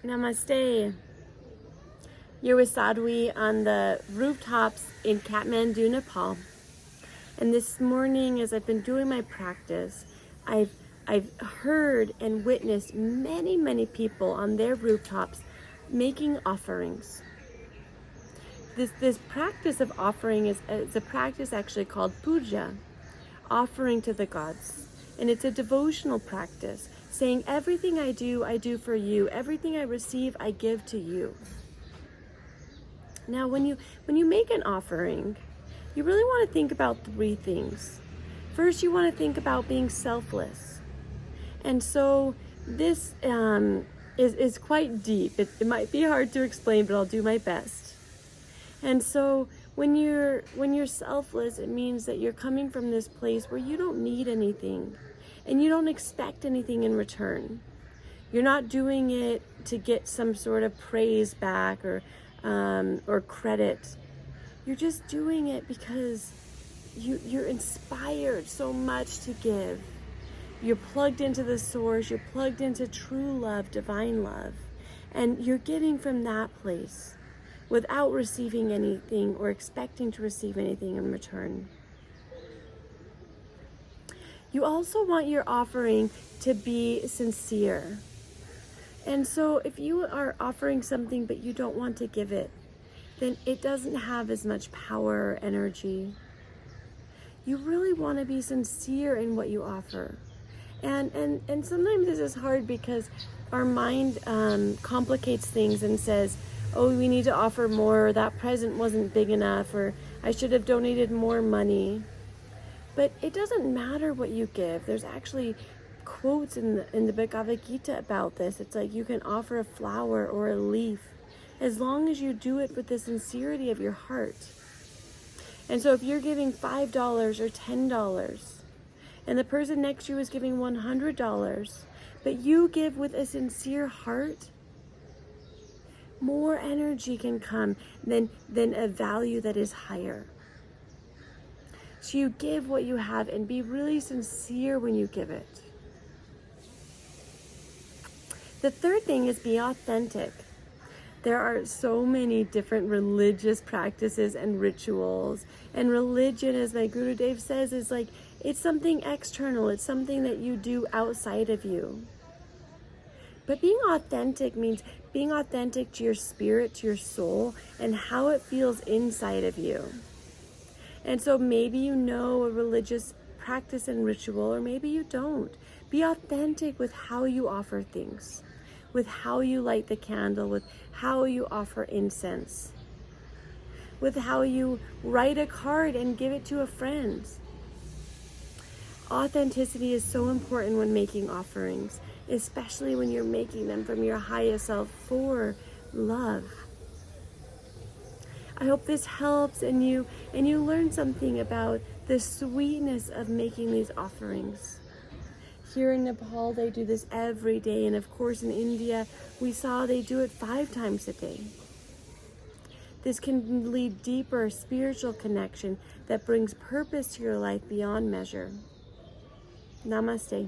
Namaste. You're with Sadhvi on the rooftops in Kathmandu, Nepal. And this morning, as I've been doing my practice, I've heard and witnessed many people on their rooftops making offerings. This practice of offering is a practice actually called puja, offering to the gods. And it's a devotional practice, saying everything I do for you. Everything I receive, I give to you. Now, when you make an offering, you really want to think about three things. First, you want to think about being selfless. And so this is quite deep. It might be hard to explain, but I'll do my best. And so when you're selfless, it means that you're coming from this place where you don't need anything and you don't expect anything in return. You're not doing it to get some sort of praise back or credit. You're just doing it because you're inspired so much to give. You're plugged into the source. You're plugged into true love, divine love. And you're giving from that place without receiving anything or expecting to receive anything in return. You also want your offering to be sincere. And so if you are offering something but you don't want to give it, then it doesn't have as much power or energy. You really want to be sincere in what you offer. And sometimes this is hard because our mind complicates things and says, oh, we need to offer more, or that present wasn't big enough, or I should have donated more money. But it doesn't matter what you give. There's actually quotes in the Bhagavad Gita about this. It's like you can offer a flower or a leaf as long as you do it with the sincerity of your heart. And so if you're giving $5 or $10 and the person next to you is giving $100, but you give with a sincere heart, more energy can come than a value that is higher. So you give what you have and be really sincere when you give it. The third thing is be authentic. There are so many different religious practices and rituals. And religion, as my Guru Dev says, is like, it's something external. It's something that you do outside of you. But being authentic means being authentic to your spirit, to your soul, and how it feels inside of you. And so maybe you know a religious practice and ritual, or maybe you don't. Be authentic with how you offer things, with how you light the candle, with how you offer incense, with how you write a card and give it to a friend. Authenticity is so important when making offerings, especially when you're making them from your highest self for love. I hope this helps and you learn something about the sweetness of making these offerings. Here in Nepal, they do this every day, and of course in India, we saw they do it 5 times a day. This can lead deeper spiritual connection that brings purpose to your life beyond measure. Namaste.